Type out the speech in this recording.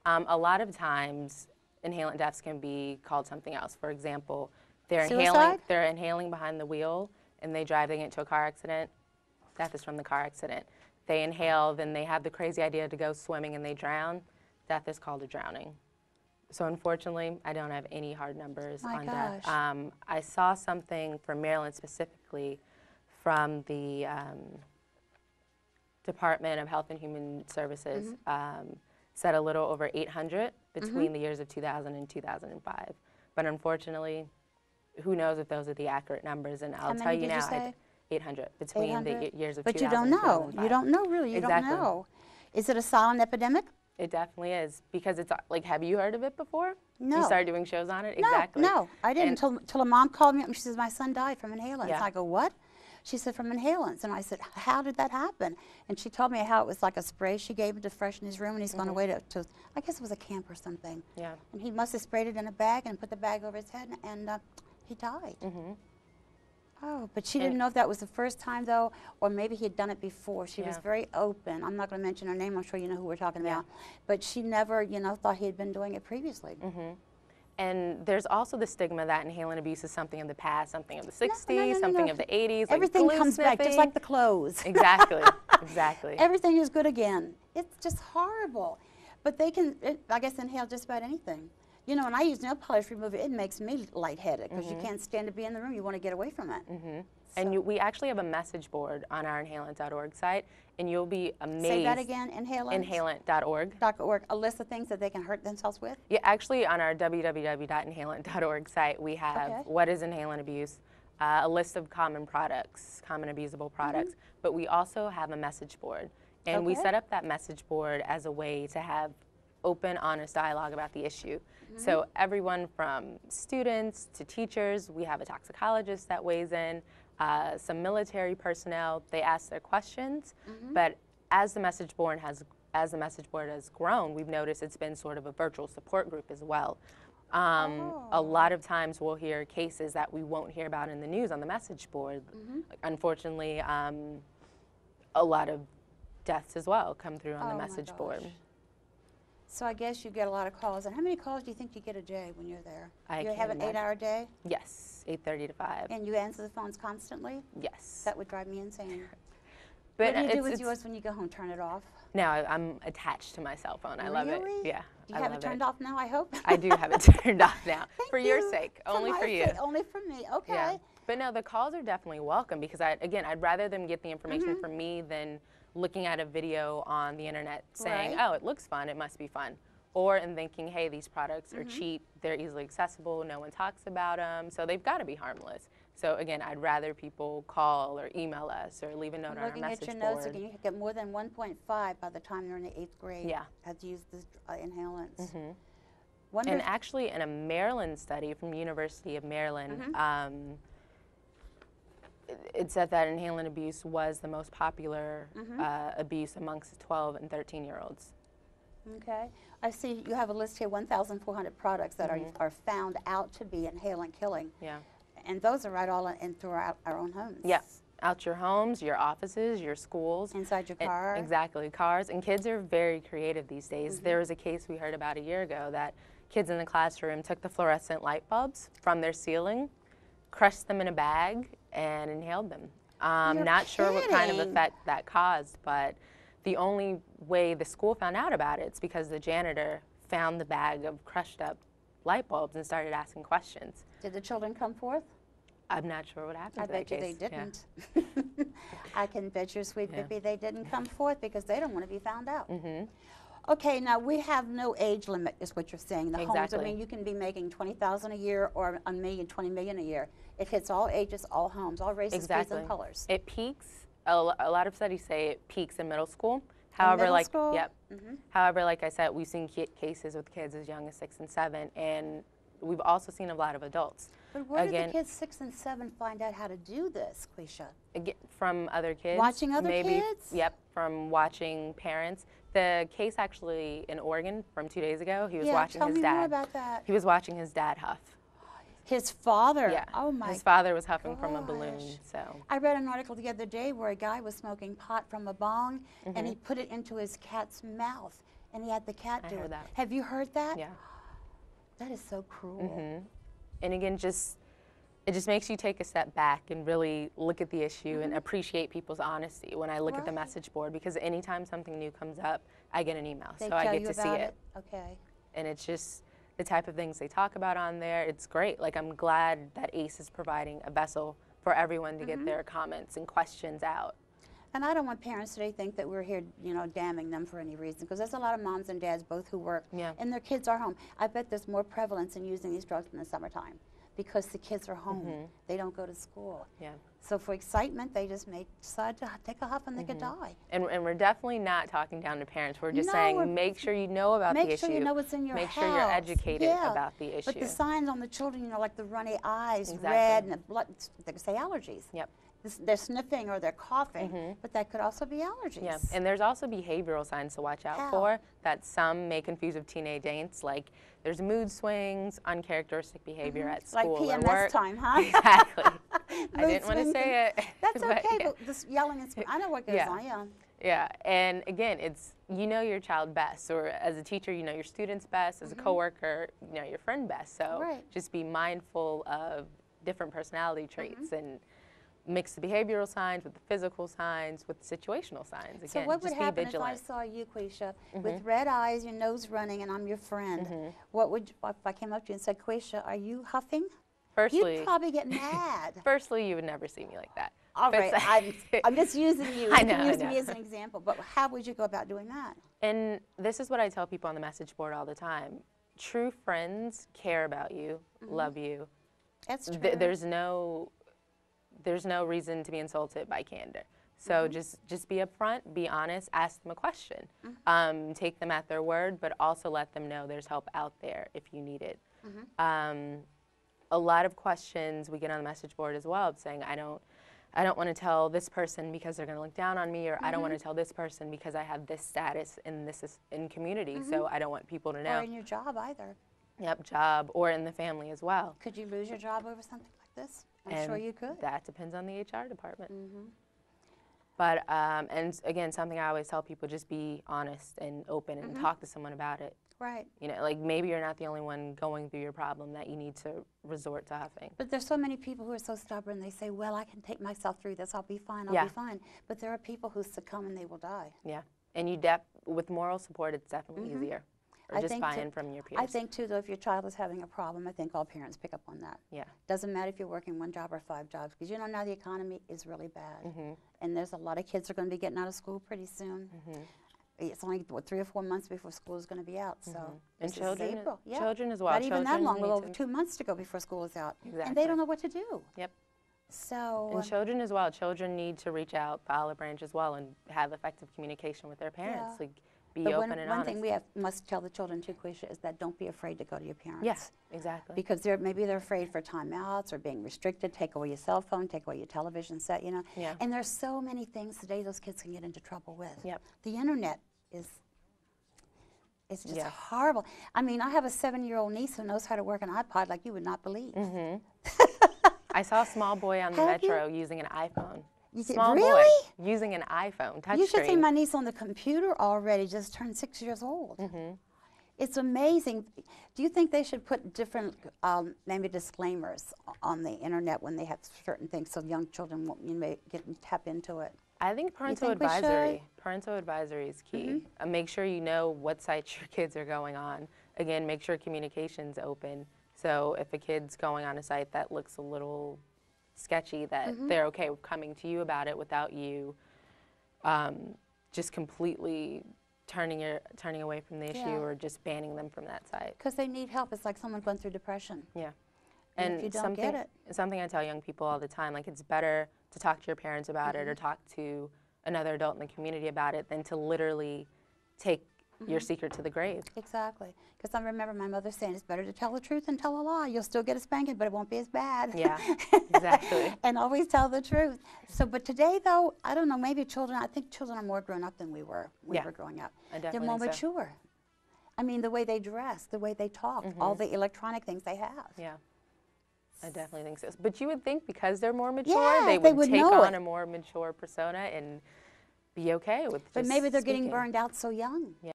A lot of times, inhalant deaths can be called something else. For example, they're inhaling behind the wheel, and they get into a car accident. Death is from the car accident. They inhale, then they have the crazy idea to go swimming and they drown. Death is called a drowning. So unfortunately, I don't have any hard numbers on death. I saw something from Maryland specifically from the Department of Health and Human Services, said a little over 800 between the years of 2000 and 2005. But unfortunately, who knows if those are the accurate numbers, and I'll tell you now, 800 between the years of 2000 and 2005. But you don't know. You don't know, really. You don't know. Is it a silent epidemic? It definitely is, because it's like, have you heard of it before? No. You started doing shows on it? No, exactly. No, I didn't until a mom called me up and she says, my son died from inhalants. Yeah. I go, what? She said, from inhalants. And I said, how did that happen? And she told me how it was like a spray she gave him to freshen his room, and he's gone away to, I guess it was a camp or something. Yeah. And he must have sprayed it in a bag and put the bag over his head, and he died. Oh, but she didn't know if that was the first time, though, or maybe he had done it before. She was very open. I'm not going to mention her name. I'm sure you know who we're talking about. But she never, you know, thought he had been doing it previously. And there's also the stigma that inhalant abuse is something of the past, something of the 60s, something of the 80s. Everything like comes back, just like the clothes. Exactly, exactly. Everything is good again. It's just horrible. But they can, I guess, inhale just about anything. You know, when I use nail polish remover, it makes me lightheaded because you can't stand to be in the room. You want to get away from it. And we actually have a message board on our inhalant.org site, and you'll be amazed. Say that again, Inhalant? Inhalant.org. A list of things that they can hurt themselves with? Yeah, actually on our www.inhalant.org site, we have what is inhalant abuse, a list of common products, common abusable products, but we also have a message board. And we set up that message board as a way to have open, honest dialogue about the issue. So everyone from students to teachers, we have a toxicologist that weighs in, some military personnel, they ask their questions, but as the message board has grown, we've noticed it's been sort of a virtual support group as well. A lot of times we'll hear cases that we won't hear about in the news on the message board. Like, unfortunately, a lot of deaths as well come through on the message board. So I guess you get a lot of calls. And how many calls do you think you get a day when you're there? You have an 8-hour day? Yes, 8:30 to 5. And you answer the phones constantly? Yes. That would drive me insane. But what do you do with yours when you go home? Turn it off? No, I'm attached to my cell phone. I love it. Yeah. Do you have it turned off now, I hope? I do have it turned off now. For your sake. Only for you. Only for me. Okay. Yeah. But no, the calls are definitely welcome, because again, I'd rather them get the information from me than looking at a video on the internet saying, oh, it looks fun, it must be fun. Or in thinking, hey, these products are cheap, they're easily accessible, no one talks about them, so they've got to be harmless. So again, I'd rather people call or email us or leave a note on our message board. Looking at your notes again, you get more than 1.5 by the time they're in the 8th grade. Yeah. Had to use the inhalants. And actually, in a Maryland study from the University of Maryland, it said that inhalant abuse was the most popular abuse amongst 12 and 13-year-olds. Okay. I see you have a list here, 1,400 products that are found out to be inhalant killing. Yeah. And those are right all in throughout our own homes. Yeah. Out your homes, your offices, your schools. Inside your car. Exactly, cars. And kids are very creative these days. There was a case we heard about a year ago that kids in the classroom took the fluorescent light bulbs from their ceiling, crushed them in a bag, and inhaled them. Not sure what kind of effect that caused, but the only way the school found out about it is because the janitor found the bag of crushed up light bulbs and started asking questions. Did the children come forth? I'm not sure what happened to that case. I bet you they didn't. Yeah. I can bet you, sweet Pippi, they didn't come forth because they don't want to be found out. Okay, now we have no age limit, is what you're saying. The homes, I mean, you can be making $20,000 a year or $1 million, $20 million a year. It hits all ages, all homes, all races, creeds, and colors. It peaks. A lot of studies say it peaks in middle school. However, however, like I said, we've seen cases with kids as young as 6 and 7, and we've also seen a lot of adults. But where did the kids 6 and 7 find out how to do this, Quisha? Again, from other kids. Watching other kids? Yep, from watching parents. The case actually in Oregon from 2 days ago, he was watching his dad. Tell me more about that. He was watching his dad huff. His father? Yeah. Oh my His father was huffing from a balloon. So I read an article the other day where a guy was smoking pot from a bong and he put it into his cat's mouth. And he had the cat do it. I heard that. Have you heard that? Yeah. That is so cruel. And again, it just makes you take a step back and really look at the issue and appreciate people's honesty when I look at the message board, because anytime something new comes up, I get an email, so I get to see it. Okay. And it's just the type of things they talk about on there. It's great. Like, I'm glad that ACE is providing a vessel for everyone to get their comments and questions out. And I don't want parents today to think that we're here, you know, damning them for any reason, because there's a lot of moms and dads both who work, and their kids are home. I bet there's more prevalence in using these drugs in the summertime, because the kids are home. They don't go to school. Yeah. So for excitement, they just may decide to take a huff and they could die. And we're definitely not talking down to parents. We're just saying, make sure you know about the issue. Make sure you know what's in your house. Make sure you're educated about the issue. But the signs on the children, you know, like the runny eyes, red, and the blood, they could say allergies. Yep. They're sniffing or they're coughing, but that could also be allergies. Yeah, and there's also behavioral signs to watch out for that some may confuse with teenage angst. Like, there's mood swings, uncharacteristic behavior at school like PMS or work. Time, huh? Exactly. I didn't want to say it. That's okay, but this yelling and screaming, I know what goes on, Yeah, and again, it's, you know your child best, or as a teacher, you know your students best, as a coworker, you know your friend best. So just be mindful of different personality traits and mix the behavioral signs with the physical signs, with the situational signs. Again, so what would just be happen vigilant. if I saw you, Quisha, with red eyes, your nose running, and I'm your friend? What would, if I came up to you and said, Quisha, are you huffing? Firstly, you'd probably get mad. Firstly, you would never see me like that. All right, I'm just using you. I know, You can use me as an example, but how would you go about doing that? And this is what I tell people on the message board all the time. True friends care about you, love you. That's true. There's no reason to be insulted by candor. So just be upfront, be honest, ask them a question. Take them at their word, but also let them know there's help out there if you need it. A lot of questions we get on the message board as well, saying, I don't want to tell this person because they're going to look down on me, or I don't want to tell this person because I have this status in community, so I don't want people to know. Or in your job either. Yep, job, or in the family as well. Could you lose your job over something like this? I'm sure you could. That depends on the HR department. But, and again, something I always tell people, just be honest and open and talk to someone about it. Right. You know, like, maybe you're not the only one going through your problem that you need to resort to huffing. But there's so many people who are so stubborn, they say, well, I can take myself through this, I'll be fine, I'll be fine. But there are people who succumb and they will die. Yeah. And with moral support, it's definitely easier. Or just buy-in from your peers. I think, too, though, if your child is having a problem, I think all parents pick up on that. Yeah. Doesn't matter if you're working one job or 5 jobs, because you know now the economy is really bad. And there's a lot of kids who are going to be getting out of school pretty soon. It's only, what, 3 or 4 months before school is going to be out. So and children, April. Children as well. Not even that long, over 2 months to go before school is out. Exactly. And they don't know what to do. Yep. So. And children as well. Children need to reach out, file a branch as well, and have effective communication with their parents. Like, be open and honest. One thing we must tell the children too, Quisha, is that don't be afraid to go to your parents. Yes, exactly. Because maybe they're afraid for timeouts or being restricted, take away your cell phone, take away your television set, you know. Yeah. And there's so many things today those kids can get into trouble with. Yep. The internet it's just horrible. I mean, I have a 7-year-old niece who knows how to work an iPod like you would not believe. I saw a small boy on the metro using an iPhone. Small boy using an iPhone touchscreen. You should see my niece on the computer already, just turned 6 years old. It's amazing. Do you think they should put different, maybe disclaimers on the internet when they have certain things so young children won't tap into it? I think parental advisory is key. Make sure you know what sites your kids are going on. Again, make sure communication's open. So if a kid's going on a site that looks a little sketchy, that they're okay with coming to you about it without you just completely turning away from the issue or just banning them from that site. Because they need help. It's like someone going through depression. Yeah. And if you don't get it. Something I tell young people all the time, like, it's better to talk to your parents about it or talk to another adult in the community about it than to literally take your secret to the grave. Exactly. Because I remember my mother saying it's better to tell the truth than tell a lie. You'll still get a spanking, but it won't be as bad. Yeah, exactly. And always tell the truth. So, but today, though, I don't know, maybe I think children are more grown up than we were when we were growing up. They're more mature. I mean, the way they dress, the way they talk, all the electronic things they have. Yeah. I definitely think so. But you would think because they're more mature, they would take on a more mature persona and be okay with just But maybe they're getting burned out so young. Yeah.